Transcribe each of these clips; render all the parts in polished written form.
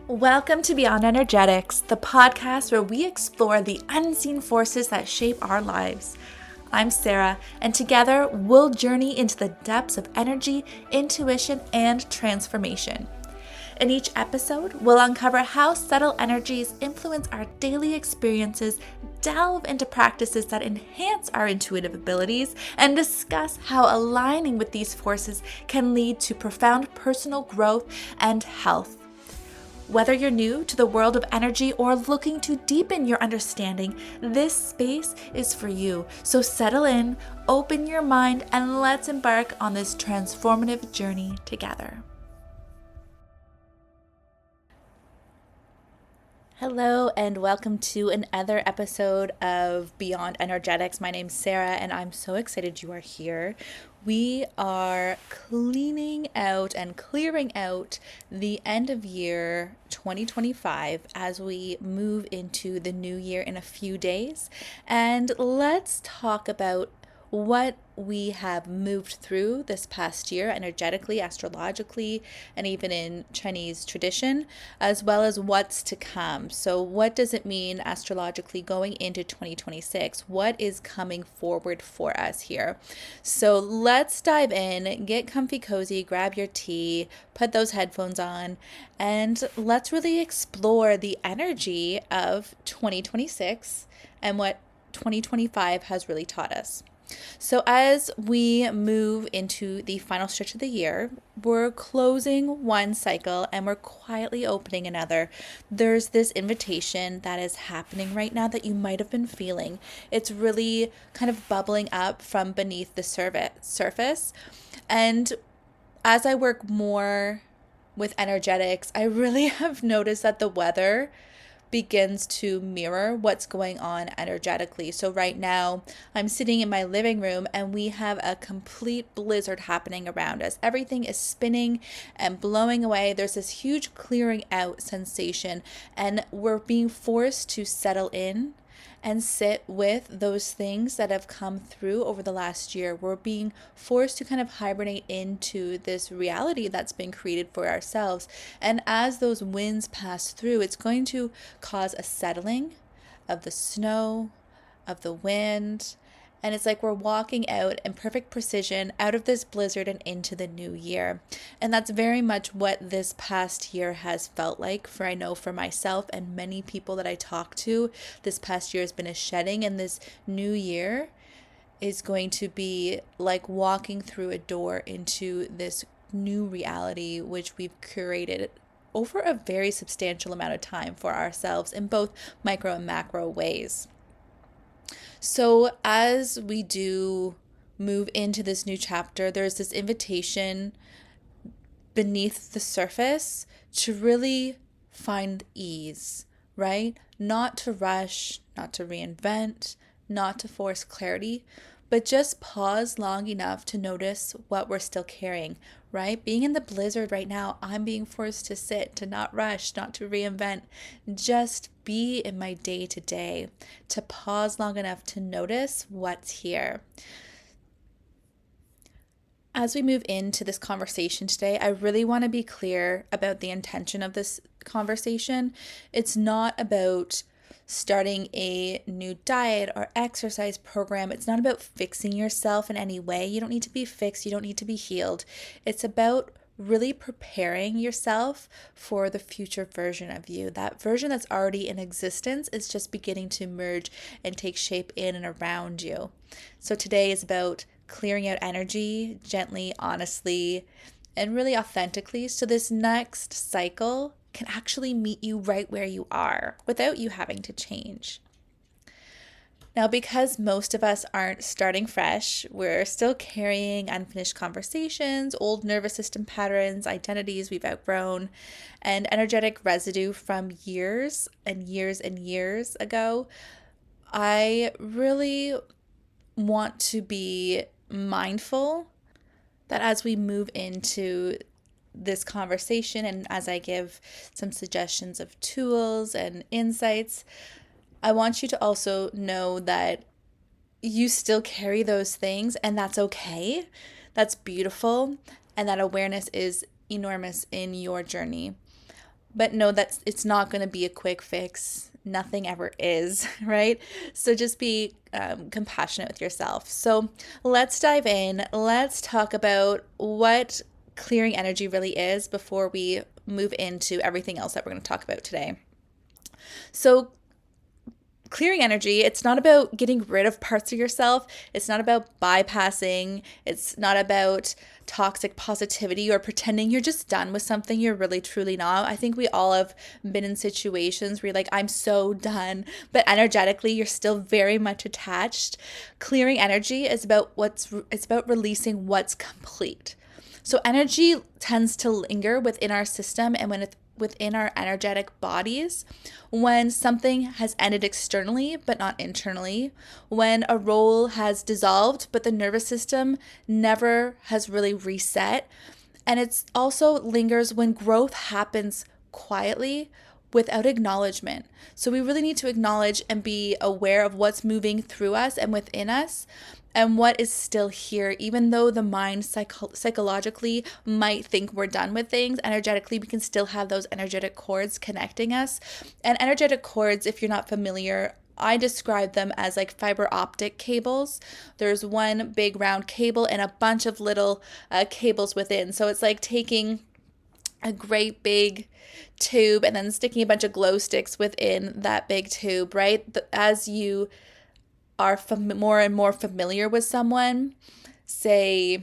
Welcome to Beyond Energetics, the podcast where we explore the unseen forces that shape our lives. I'm Sarah, and together we'll journey into the depths of energy, intuition, and transformation. In each episode, we'll uncover how subtle energies influence our daily experiences, delve into practices that enhance our intuitive abilities, and discuss how aligning with these forces can lead to profound personal growth and health. Whether you're new to the world of energy or looking to deepen your understanding, this space is for you. So settle in, open your mind, and let's embark on this transformative journey together. Hello and welcome to another episode of Beyond Energetics. My name's Sarah and I'm so excited you are here. We are cleaning out and clearing out the end of year 2025 as we move into the new year in a few days. And let's talk about what we have moved through this past year energetically, astrologically, and even in Chinese tradition, as well as what's to come. So what does it mean astrologically going into 2026? What is coming forward for us here? So let's dive in, get comfy cozy, grab your tea, put those headphones on, and let's really explore the energy of 2026 and what 2025 has really taught us. So as we move into the final stretch of the year, we're closing one cycle and we're quietly opening another. There's this invitation that is happening right now that you might have been feeling. It's really kind of bubbling up from beneath the surface. And as I work more with energetics, I really have noticed that the weather begins to mirror what's going on energetically. So right now I'm sitting in my living room and we have a complete blizzard happening around us. Everything is spinning and blowing away. There's this huge clearing out sensation and we're being forced to settle in and sit with those things that have come through over the last year. We're being forced to kind of hibernate into this reality that's been created for ourselves. And as those winds pass through, it's going to cause a settling of the snow, of the wind. And it's like we're walking out in perfect precision out of this blizzard and into the new year. And that's very much what this past year has felt like for myself and many people that I talk to. This past year has been a shedding, and this new year is going to be like walking through a door into this new reality, which we've curated over a very substantial amount of time for ourselves in both micro and macro ways. So as we do move into this new chapter, there's this invitation beneath the surface to really find ease, right? Not to rush, not to reinvent, not to force clarity, but just pause long enough to notice what we're still carrying, right? Being in the blizzard right now, I'm being forced to sit, to not rush, not to reinvent, just be in my day to day, to pause long enough to notice what's here. As we move into this conversation today, I really want to be clear about the intention of this conversation. It's not about starting a new diet or exercise program. It's not about fixing yourself in any way. You don't need to be fixed. You don't need to be healed. It's about really preparing yourself for the future version of you. That version that's already in existence is just beginning to emerge and take shape in and around you. So today is about clearing out energy gently, honestly, and really authentically. So this next cycle can actually meet you right where you are without you having to change. Now, because most of us aren't starting fresh, we're still carrying unfinished conversations, old nervous system patterns, identities we've outgrown, and energetic residue from years and years and years ago. I really want to be mindful that as we move into this conversation and as I give some suggestions of tools and insights, I want you to also know that you still carry those things and that's okay. That's beautiful. And that awareness is enormous in your journey. but know that it's not going to be a quick fix. Nothing ever is, right? So just be compassionate with yourself. So let's dive in. Let's talk about what clearing energy really is before we move into everything else that we're going to talk about today. So clearing energy, it's not about getting rid of parts of yourself. It's not about bypassing. It's not about toxic positivity or pretending you're just done with something you're really truly not. I think we all have been in situations where you're like, I'm so done, but energetically you're still very much attached. Clearing energy is about releasing what's complete. So energy tends to linger within our system and within our energetic bodies when something has ended externally but not internally, when a role has dissolved but the nervous system never has really reset. And it's also lingers when growth happens quietly without acknowledgement. So we really need to acknowledge and be aware of what's moving through us and within us and what is still here. Even though the mind psychologically might think we're done with things, energetically we can still have those energetic cords connecting us. And energetic cords, if you're not familiar, I describe them as like fiber optic cables. There's one big round cable and a bunch of little cables within. So it's like taking a great big tube and then sticking a bunch of glow sticks within that big tube, right? As you are more and more familiar with someone, say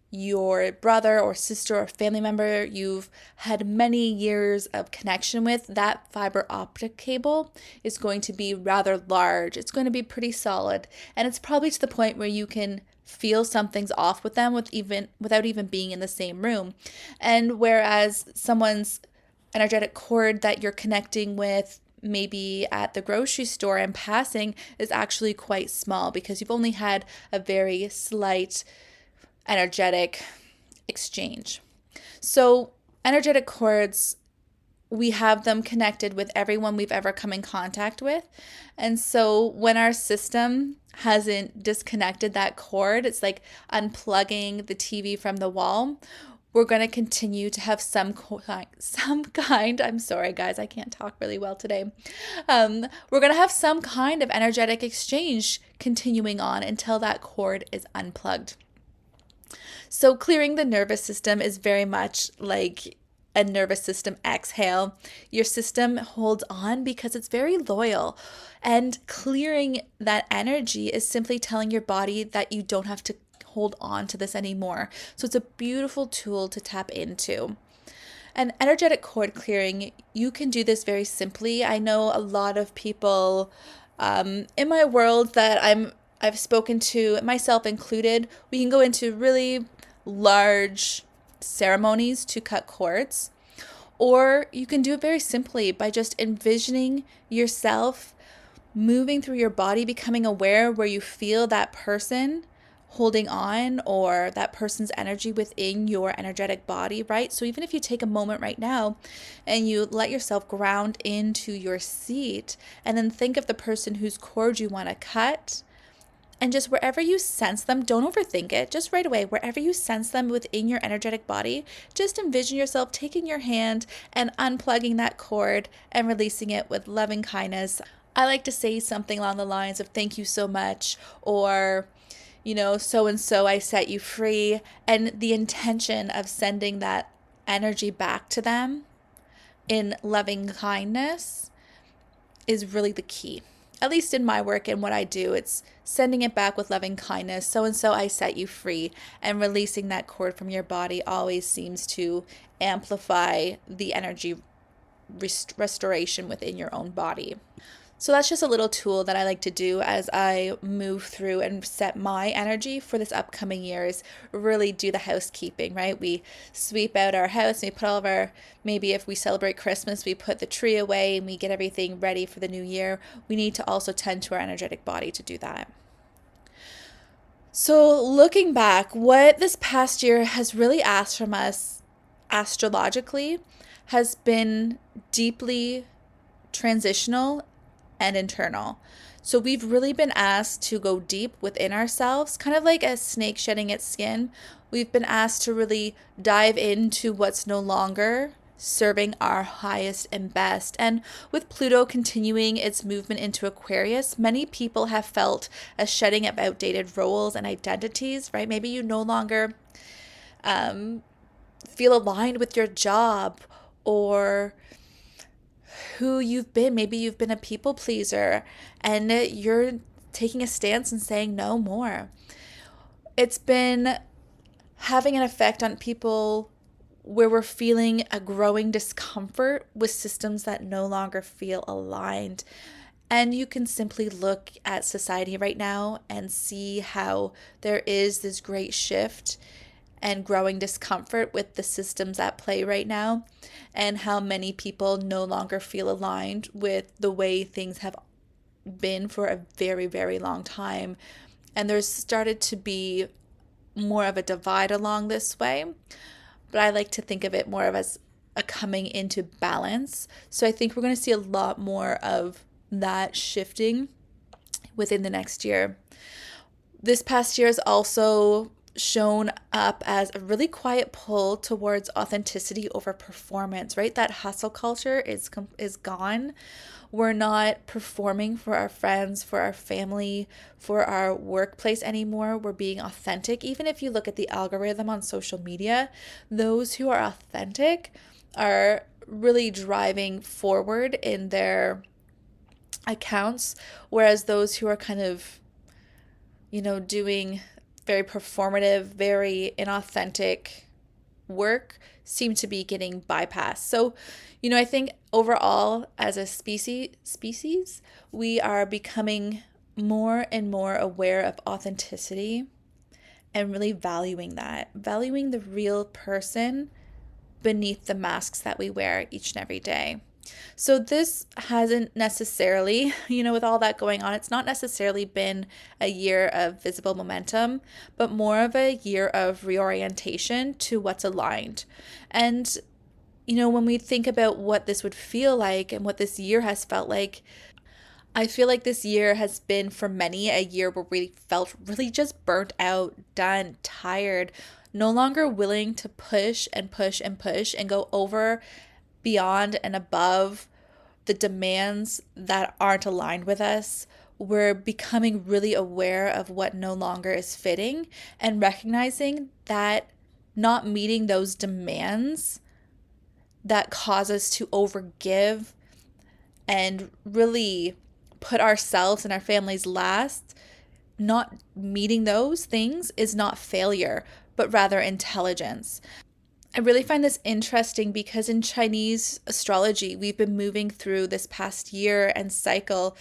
your brother or sister or family member you've had many years of connection with, that fiber optic cable is going to be rather large. It's going to be pretty solid, and it's probably to the point where you can feel something's off with them without even being in the same room. And whereas someone's energetic cord that you're connecting with maybe at the grocery store and passing is actually quite small because you've only had a very slight energetic exchange. So energetic cords, we have them connected with everyone we've ever come in contact with. And so when our system hasn't disconnected that cord, it's like unplugging the TV from the wall. We're going to continue to have some kind, I'm sorry guys, I can't talk really well today. We're going to have some kind of energetic exchange continuing on until that cord is unplugged. So clearing the nervous system is very much like a nervous system exhale. Your system holds on because it's very loyal. And clearing that energy is simply telling your body that you don't have to hold on to this anymore. So it's a beautiful tool to tap into. And energetic cord clearing, you can do this very simply. I know a lot of people in my world that I've spoken to, myself included, we can go into really large ceremonies to cut cords, or you can do it very simply by just envisioning yourself moving through your body, becoming aware where you feel that person holding on or that person's energy within your energetic body, right? So even if you take a moment right now and you let yourself ground into your seat and then think of the person whose cord you want to cut, and just wherever you sense them, don't overthink it, just right away, wherever you sense them within your energetic body, just envision yourself taking your hand and unplugging that cord and releasing it with loving kindness. I like to say something along the lines of thank you so much, or so-and-so, I set you free. And the intention of sending that energy back to them in loving kindness is really the key. At least in my work and what I do, it's sending it back with loving kindness. So-and-so, I set you free. And releasing that cord from your body always seems to amplify the energy restoration within your own body. So that's just a little tool that I like to do as I move through and set my energy for this upcoming year, is really do the housekeeping, right? We sweep out our house, and we put all of our, maybe if we celebrate Christmas, we put the tree away and we get everything ready for the new year. We need to also tend to our energetic body to do that. So looking back, what this past year has really asked from us astrologically has been deeply transitional and internal. So we've really been asked to go deep within ourselves, kind of like a snake shedding its skin. We've been asked to really dive into what's no longer serving our highest and best. And with Pluto continuing its movement into Aquarius, many people have felt a shedding of outdated roles and identities, right? Maybe you no longer feel aligned with your job or who you've been. Maybe you've been a people pleaser and you're taking a stance and saying no more. It's been having an effect on people where we're feeling a growing discomfort with systems that no longer feel aligned. And you can simply look at society right now and see how there is this great shift and growing discomfort with the systems at play right now, and how many people no longer feel aligned with the way things have been for a very, very long time. And there's started to be more of a divide along this way, but I like to think of it more of as a coming into balance. So I think we're going to see a lot more of that shifting within the next year. This past year has also shown up as a really quiet pull towards authenticity over performance, right? That hustle culture is gone. We're not performing for our friends, for our family, for our workplace anymore. We're being authentic. Even if you look at the algorithm on social media, those who are authentic are really driving forward in their accounts, whereas those who are kind of, doing very performative, very inauthentic work seem to be getting bypassed. So, I think overall as a species, we are becoming more and more aware of authenticity and really valuing the real person beneath the masks that we wear each and every day. So this hasn't necessarily, with all that going on, it's not necessarily been a year of visible momentum, but more of a year of reorientation to what's aligned. And, when we think about what this would feel like and what this year has felt like, I feel like this year has been for many a year where we felt really just burnt out, done, tired, no longer willing to push and push and push and go over beyond and above the demands that aren't aligned with us. We're becoming really aware of what no longer is fitting and recognizing that not meeting those demands that cause us to overgive and really put ourselves and our families last, not meeting those things is not failure, but rather intelligence. I really find this interesting because in Chinese astrology, we've been moving through this past year and cycle,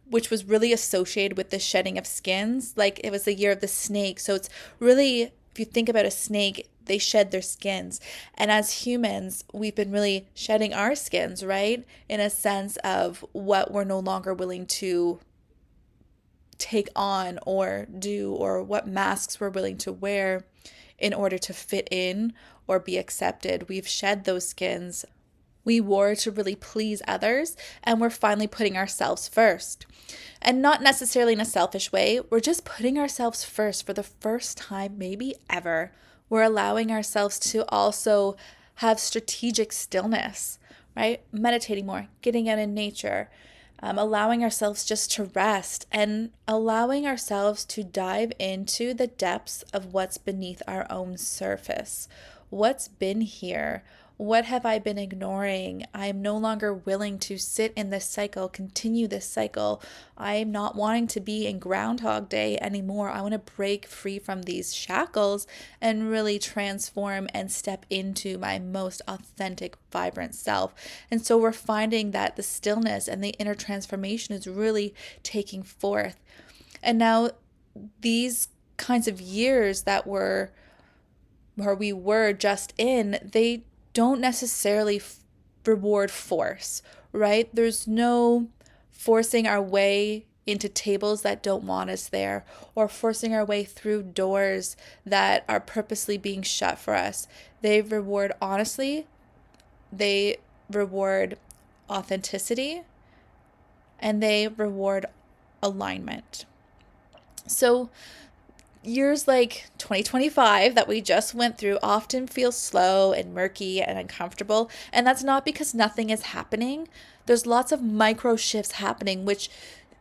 which was really associated with the shedding of skins. Like it was the year of the snake. So it's really, if you think about a snake, they shed their skins. And as humans, we've been really shedding our skins, right? In a sense of what we're no longer willing to take on or do, or what masks we're willing to wear in order to fit in or be accepted. We've shed those skins we wore to really please others, and we're finally putting ourselves first. And not necessarily in a selfish way, we're just putting ourselves first for the first time, maybe ever. We're allowing ourselves to also have strategic stillness, right? Meditating more, getting out in nature, allowing ourselves just to rest, and allowing ourselves to dive into the depths of what's beneath our own surface. What's been here? What have I been ignoring? I am no longer willing to sit in this cycle, continue this cycle. I am not wanting to be in Groundhog Day anymore. I want to break free from these shackles and really transform and step into my most authentic, vibrant self. And so we're finding that the stillness and the inner transformation is really taking forth. And now these kinds of years that were where we were just in, they don't necessarily reward force, right? There's no forcing our way into tables that don't want us there, or forcing our way through doors that are purposely being shut for us. They reward honestly, they reward authenticity, and they reward alignment. So Years like 2025 that we just went through often feel slow and murky and uncomfortable. And that's not because nothing is happening. There's lots of micro shifts happening, which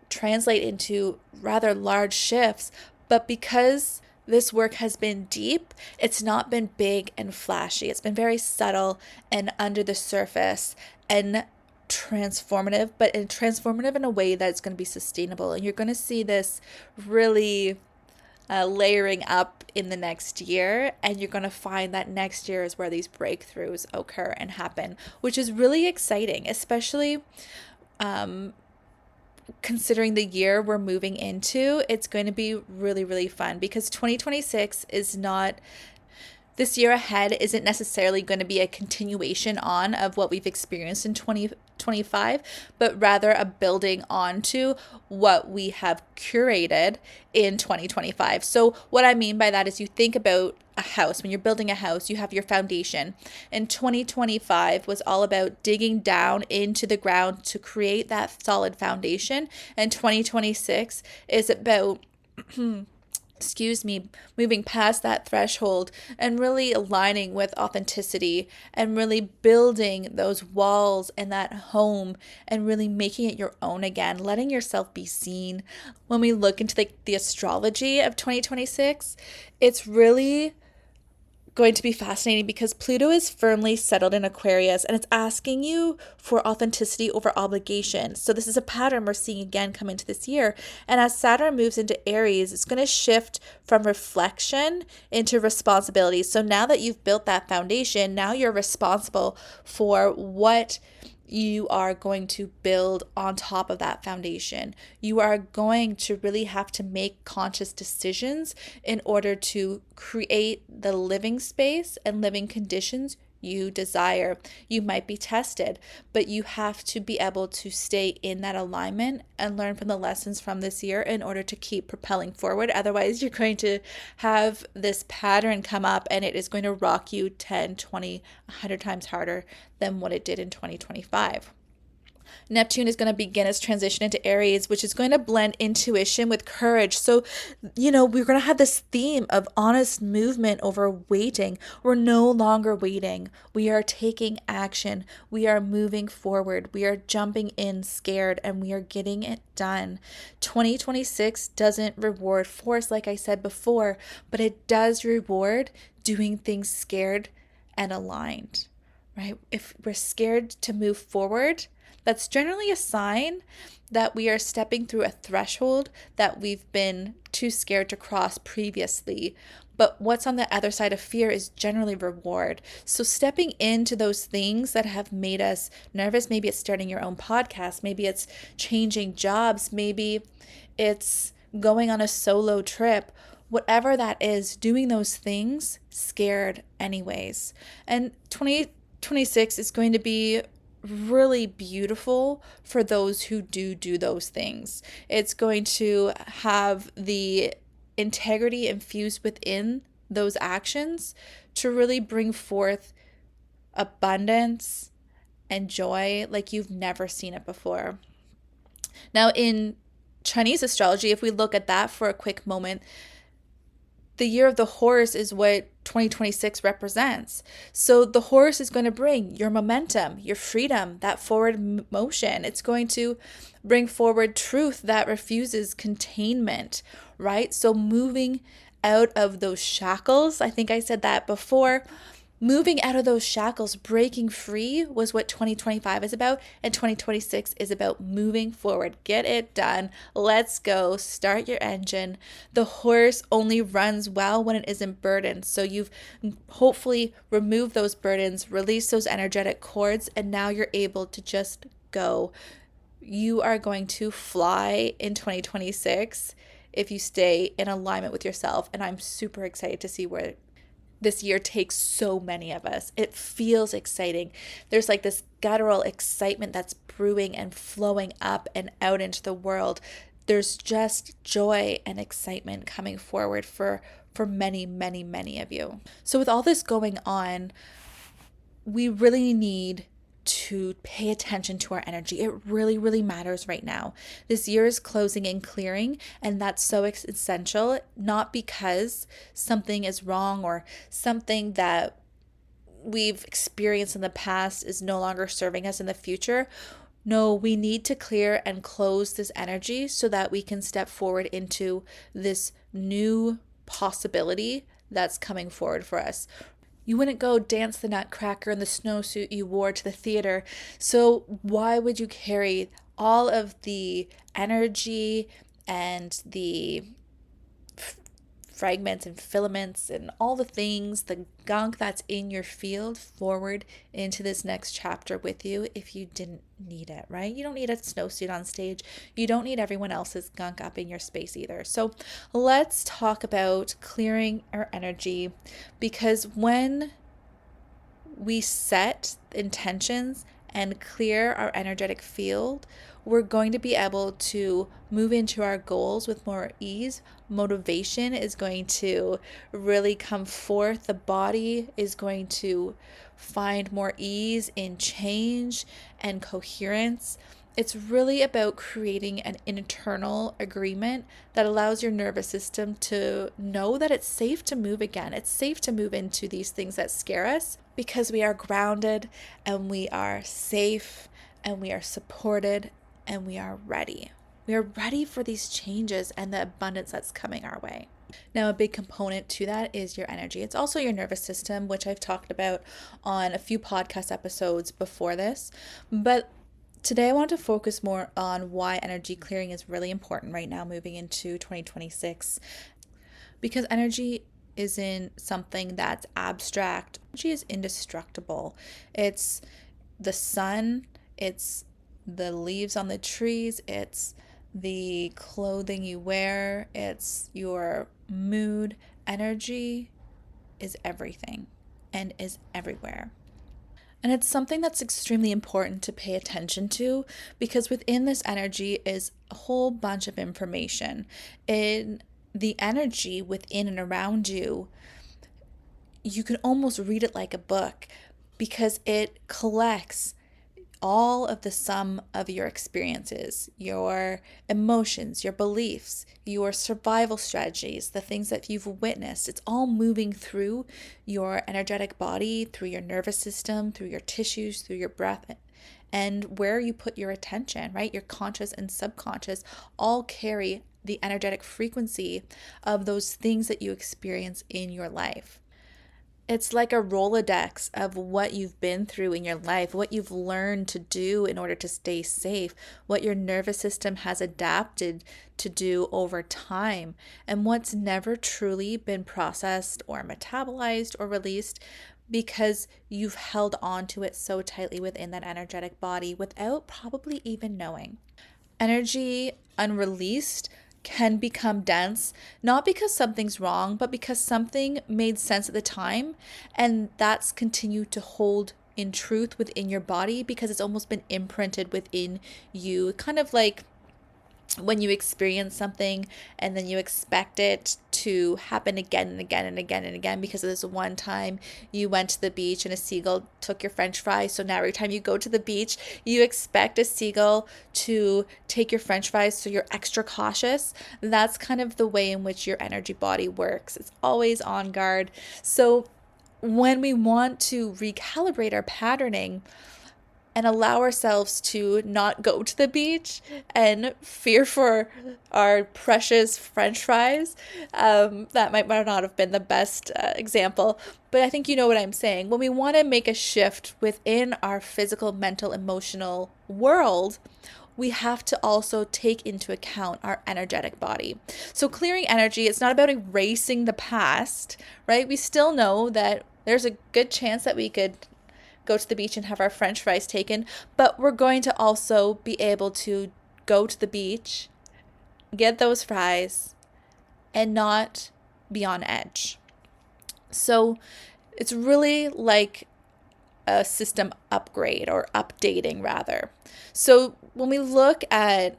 translate into rather large shifts. But because this work has been deep, it's not been big and flashy. It's been very subtle and under the surface and transformative, but transformative in a way that's going to be sustainable. And you're going to see this really layering up in the next year, and you're going to find that next year is where these breakthroughs occur and happen, which is really exciting, especially considering the year we're moving into. It's going to be really, really fun because 2026 is not, this year ahead isn't necessarily going to be a continuation on of what we've experienced in 2025, but rather a building onto what we have curated in 2025. So what I mean by that is you think about a house. When you're building a house, you have your foundation. And 2025 was all about digging down into the ground to create that solid foundation. And 2026 is about moving past that threshold and really aligning with authenticity and really building those walls and that home and really making it your own again, letting yourself be seen. When we look into the astrology of 2026, it's really going to be fascinating because Pluto is firmly settled in Aquarius and it's asking you for authenticity over obligation. So this is a pattern we're seeing again come into this year. And as Saturn moves into Aries, it's going to shift from reflection into responsibility. So now that you've built that foundation, now you're responsible for what you are going to build on top of that foundation. You are going to really have to make conscious decisions in order to create the living space and living conditions you desire. You might be tested, but you have to be able to stay in that alignment and learn from the lessons from this year in order to keep propelling forward. Otherwise, you're going to have this pattern come up and it is going to rock you 10, 20, 100 times harder than what it did in 2025. Neptune is going to begin its transition into Aries, which is going to blend intuition with courage. So, we're going to have this theme of honest movement over waiting. We're no longer waiting. We are taking action. We are moving forward. We are jumping in scared and we are getting it done. 2026 doesn't reward force, like I said before, but it does reward doing things scared and aligned, right? If we're scared to move forward, that's generally a sign that we are stepping through a threshold that we've been too scared to cross previously. But what's on the other side of fear is generally reward. So stepping into those things that have made us nervous, maybe it's starting your own podcast, maybe it's changing jobs, maybe it's going on a solo trip, whatever that is, doing those things scared anyways. And 2026 is going to be really beautiful for those who do those things. It's going to have the integrity infused within those actions to really bring forth abundance and joy like you've never seen it before. Now, in Chinese astrology, if we look at that for a quick moment, the year of the horse is what 2026 represents. So the horse is going to bring your momentum, your freedom, that forward motion. It's going to bring forward truth that refuses containment, right? So moving out of those shackles, I think I said that before, moving out of those shackles, breaking free was what 2025 is about, and 2026 is about moving forward. Get it done. Let's go. Start your engine. The horse only runs well when it isn't burdened. So you've hopefully removed those burdens, released those energetic cords, and now you're able to just go. You are going to fly in 2026 if you stay in alignment with yourself, and I'm super excited to see where this year takes so many of us. It feels exciting. There's like this guttural excitement that's brewing and flowing up and out into the world. There's just joy and excitement coming forward for many, many, many of you. So with all this going on, we really need to pay attention to our energy. It really, really matters right now. This year is closing and clearing, and that's so essential, not because something is wrong or something that we've experienced in the past is no longer serving us in the future. No, we need to clear and close this energy so that we can step forward into this new possibility that's coming forward for us. You wouldn't go dance the nutcracker in the snowsuit you wore to the theater. So why would you carry all of the energy and the fragments and filaments and all the things, the gunk that's in your field forward into this next chapter with you if you didn't need it, right? You don't need a snowsuit on stage. You don't need everyone else's gunk up in your space either. So let's talk about clearing our energy, because when we set intentions and clear our energetic field, we're going to be able to move into our goals with more ease. Motivation is going to really come forth. The body is going to find more ease in change and coherence. It's really about creating an internal agreement that allows your nervous system to know that it's safe to move again. It's safe to move into these things that scare us because we are grounded and we are safe and we are supported and we are ready. We are ready for these changes and the abundance that's coming our way. Now, a big component to that is your energy. It's also your nervous system, which I've talked about on a few podcast episodes before this. But today I want to focus more on why energy clearing is really important right now moving into 2026. Because energy isn't something that's abstract. Energy is indestructible. It's the sun, it's the leaves on the trees, it's the clothing you wear, it's your mood. Energy is everything and is everywhere. And it's something that's extremely important to pay attention to, because within this energy is a whole bunch of information. In the energy within and around you, you can almost read it like a book, because it collects all of the sum of your experiences, your emotions, your beliefs, your survival strategies, the things that you've witnessed. It's all moving through your energetic body, through your nervous system, through your tissues, through your breath, and where you put your attention, right? Your conscious and subconscious all carry the energetic frequency of those things that you experience in your life. It's like a Rolodex of what you've been through in your life, what you've learned to do in order to stay safe, what your nervous system has adapted to do over time, and what's never truly been processed or metabolized or released because you've held on to it so tightly within that energetic body without probably even knowing. Energy unreleased can become dense, not because something's wrong, but because something made sense at the time, and that's continued to hold in truth within your body because it's almost been imprinted within you. Kind of like when you experience something and then you expect it to happen again and again and again and again because of this one time you went to the beach and a seagull took your french fries. So now every time you go to the beach, you expect a seagull to take your french fries, so you're extra cautious. That's kind of the way in which your energy body works. It's always on guard. So when we want to recalibrate our patterning and allow ourselves to not go to the beach and fear for our precious french fries. That might not have been the best example, but I think you know what I'm saying. When we want to make a shift within our physical, mental, emotional world, we have to also take into account our energetic body. So clearing energy, it's not about erasing the past, right? We still know that there's a good chance that we could go to the beach and have our french fries taken, but we're going to also be able to go to the beach, get those fries, and not be on edge. So it's really like a system upgrade or updating rather. So when we look at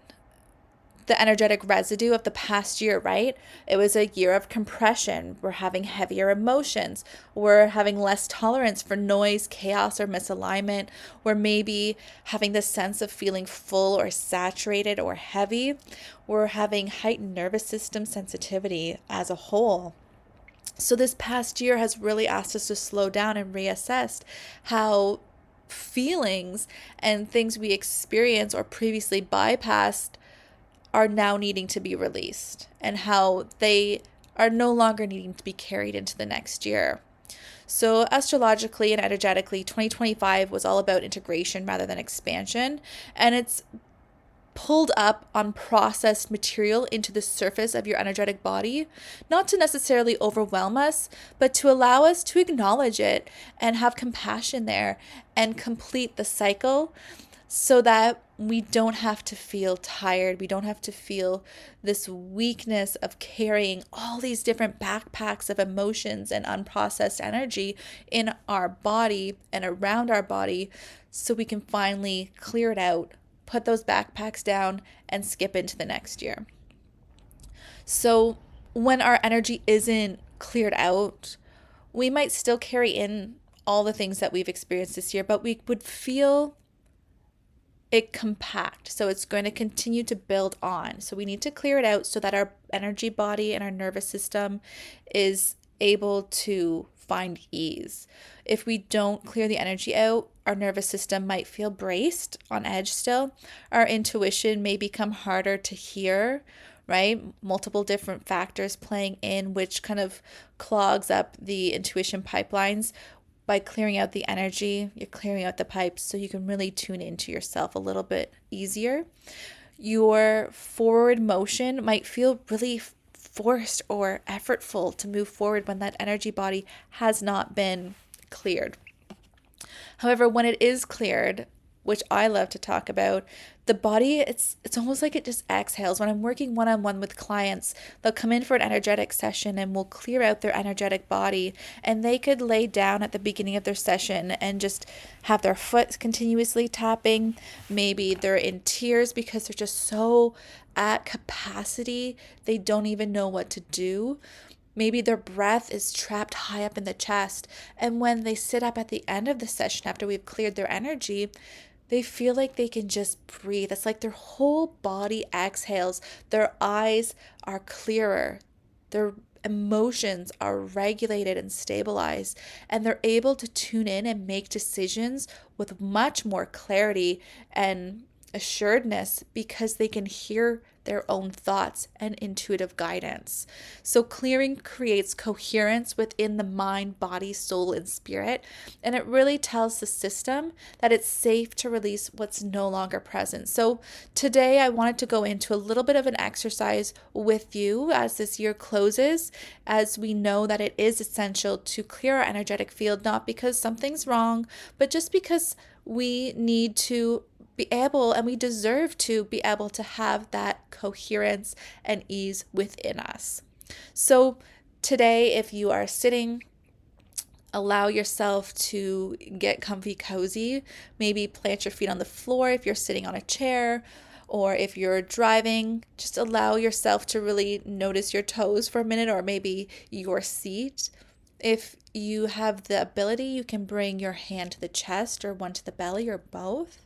the energetic residue of the past year, right? It was a year of compression. We're having heavier emotions. We're having less tolerance for noise, chaos, or misalignment. We're maybe having this sense of feeling full or saturated or heavy. We're having heightened nervous system sensitivity as a whole. So this past year has really asked us to slow down and reassess how feelings and things we experience or previously bypassed are now needing to be released, and how they are no longer needing to be carried into the next year. So, astrologically and energetically, 2025 was all about integration rather than expansion, and it's pulled up unprocessed material into the surface of your energetic body, not to necessarily overwhelm us, but to allow us to acknowledge it and have compassion there and complete the cycle, so that we don't have to feel tired. We don't have to feel this weakness of carrying all these different backpacks of emotions and unprocessed energy in our body and around our body, so we can finally clear it out, put those backpacks down, and skip into the next year. So when our energy isn't cleared out, we might still carry in all the things that we've experienced this year, but we would feel it compact. So it's going to continue to build on. So we need to clear it out so that our energy body and our nervous system is able to find ease. If we don't clear the energy out, our nervous system might feel braced, on edge still. Our intuition may become harder to hear, right? Multiple different factors playing in, which kind of clogs up the intuition pipelines. By clearing out the energy, you're clearing out the pipes so you can really tune into yourself a little bit easier. Your forward motion might feel really forced or effortful to move forward when that energy body has not been cleared. However, when it is cleared, which I love to talk about, the body, it's almost like it just exhales. When I'm working one-on-one with clients, they'll come in for an energetic session and we'll clear out their energetic body, and they could lay down at the beginning of their session and just have their foot continuously tapping. Maybe they're in tears because they're just so at capacity, they don't even know what to do. Maybe their breath is trapped high up in the chest. And when they sit up at the end of the session after we've cleared their energy, they feel like they can just breathe. It's like their whole body exhales. Their eyes are clearer. Their emotions are regulated and stabilized. And they're able to tune in and make decisions with much more clarity and assuredness, because they can hear their own thoughts and intuitive guidance. So clearing creates coherence within the mind, body, soul, and spirit. And it really tells the system that it's safe to release what's no longer present. So today I wanted to go into a little bit of an exercise with you as this year closes, as we know that it is essential to clear our energetic field, not because something's wrong, but just because we need to be able, and we deserve to be able to have that coherence and ease within us. So today, if you are sitting, allow yourself to get comfy, cozy. Maybe plant your feet on the floor if you're sitting on a chair, or if you're driving, just allow yourself to really notice your toes for a minute, or maybe your seat. If you have the ability, you can bring your hand to the chest or one to the belly, or both.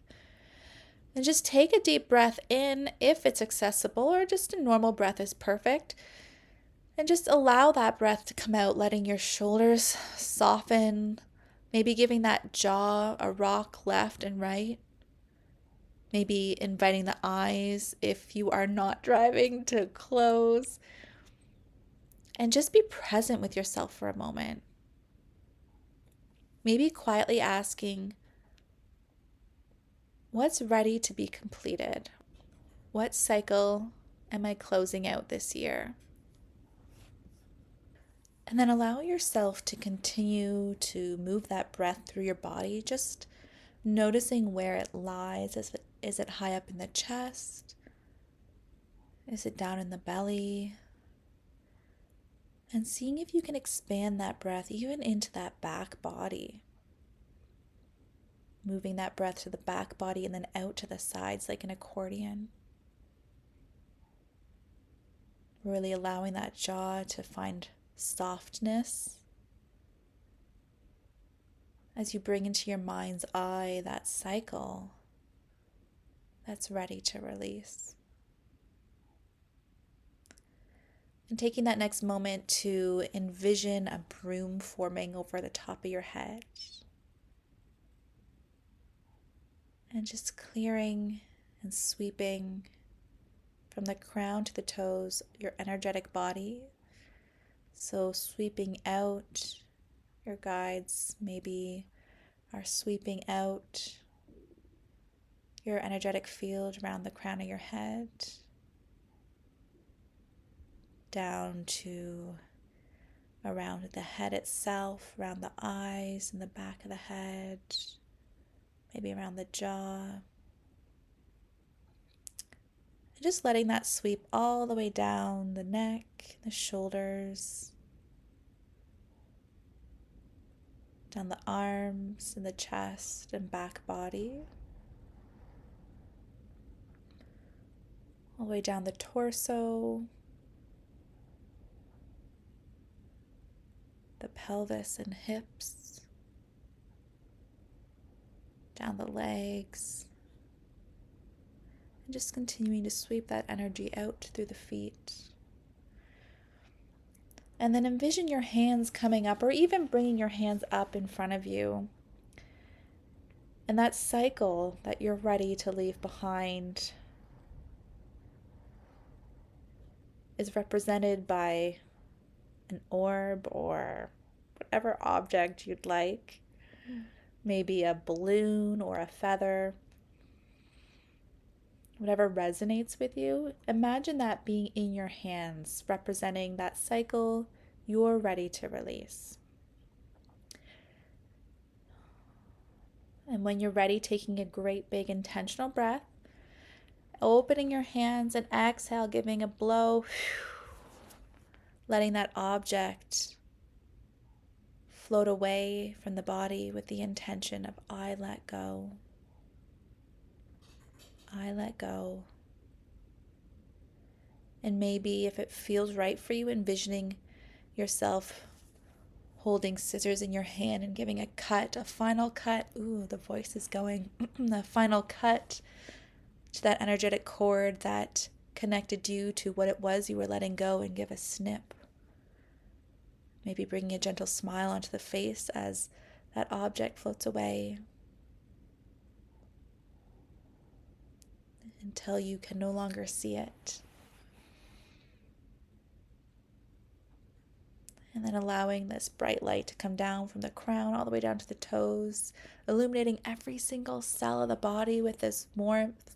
And just take a deep breath in if it's accessible, or just a normal breath is perfect. And just allow that breath to come out, letting your shoulders soften, maybe giving that jaw a rock left and right. Maybe inviting the eyes, if you are not driving, to close. And just be present with yourself for a moment. Maybe quietly asking, what's ready to be completed? What cycle am I closing out this year? And then allow yourself to continue to move that breath through your body, just noticing where it lies. Is it high up in the chest? Is it down in the belly? And seeing if you can expand that breath even into that back body. Moving that breath to the back body and then out to the sides like an accordion. Really allowing that jaw to find softness as you bring into your mind's eye that cycle that's ready to release. And taking that next moment to envision a broom forming over the top of your head. And just clearing and sweeping from the crown to the toes your energetic body. So sweeping out, your guides maybe are sweeping out your energetic field around the crown of your head, down to around the head itself, around the eyes and the back of the head, maybe around the jaw. And just letting that sweep all the way down the neck, the shoulders, down the arms and the chest and back body, all the way down the torso, the pelvis and hips, down the legs, and just continuing to sweep that energy out through the feet. And then envision your hands coming up, or even bringing your hands up in front of you. And that cycle that you're ready to leave behind is represented by an orb or whatever object you'd like. Maybe a balloon or a feather. Whatever resonates with you, imagine that being in your hands, representing that cycle you're ready to release. And when you're ready, taking a great big intentional breath, opening your hands and exhale, giving a blow, letting that object float away from the body with the intention of I let go. I let go. And maybe if it feels right for you, envisioning yourself holding scissors in your hand and giving a cut, a final cut. Ooh, the voice is going. A final cut to that energetic cord that connected you to what it was you were letting go, and give a snip. Maybe bringing a gentle smile onto the face as that object floats away until you can no longer see it. And then allowing this bright light to come down from the crown all the way down to the toes, illuminating every single cell of the body with this warmth,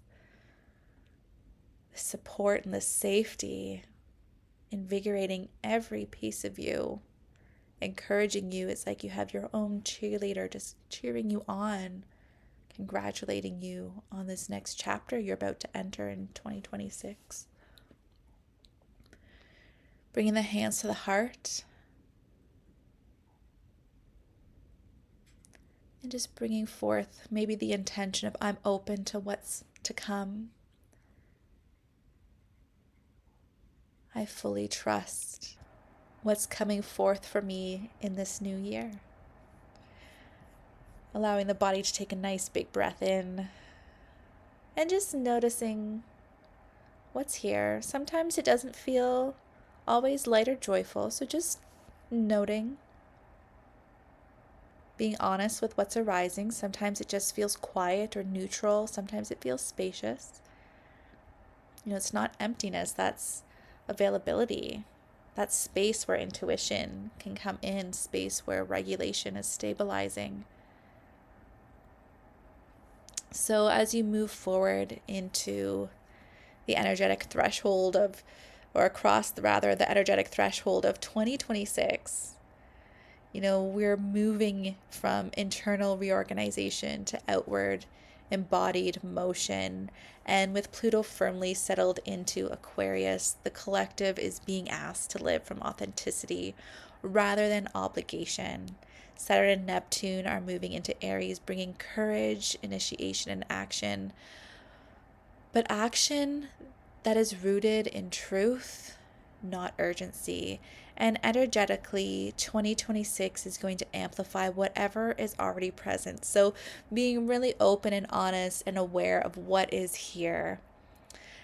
this support, and this safety, invigorating every piece of you, encouraging you. It's like you have your own cheerleader just cheering you on, congratulating you on this next chapter you're about to enter in 2026. Bringing the hands to the heart. And just bringing forth maybe the intention of I'm open to what's to come. I fully trust what's coming forth for me in this new year. Allowing the body to take a nice big breath in and just noticing what's here. Sometimes it doesn't feel always light or joyful, so just noting, being honest with what's arising. Sometimes it just feels quiet or neutral. Sometimes it feels spacious. It's not emptiness, that's availability. That space where intuition can come in, space where regulation is stabilizing. So as you move forward into the energetic threshold of, or across the energetic threshold of 2026, we're moving from internal reorganization to outward embodied motion. And with Pluto firmly settled into Aquarius, the collective is being asked to live from authenticity rather than obligation. Saturn and Neptune are moving into Aries, bringing courage, initiation, and action. But action that is rooted in truth, not urgency. And energetically, 2026 is going to amplify whatever is already present. So being really open and honest and aware of what is here.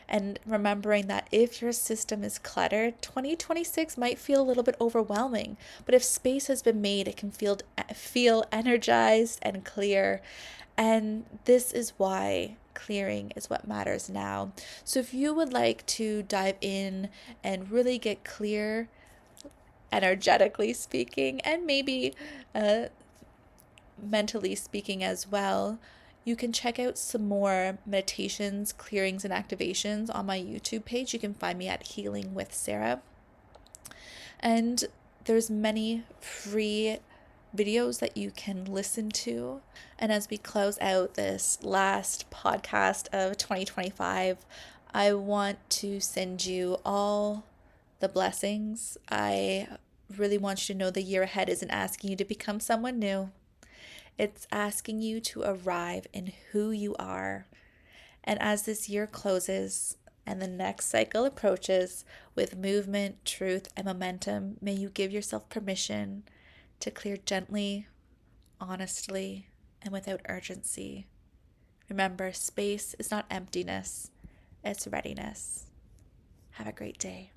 And remembering that if your system is cluttered, 2026 might feel a little bit overwhelming. But if space has been made, it can feel energized and clear. And this is why clearing is what matters now. So if you would like to dive in and really get clear, energetically speaking, and maybe mentally speaking as well, you can check out some more meditations, clearings, and activations on my YouTube page. You can find me at Healing with Sarah. And there's many free videos that you can listen to. And as we close out this last podcast of 2025, I want to send you all the blessings. I really want you to know the year ahead isn't asking you to become someone new. It's asking you to arrive in who you are. And as this year closes and the next cycle approaches with movement, truth, and momentum, may you give yourself permission to clear gently, honestly, and without urgency. Remember, space is not emptiness, it's readiness. Have a great day.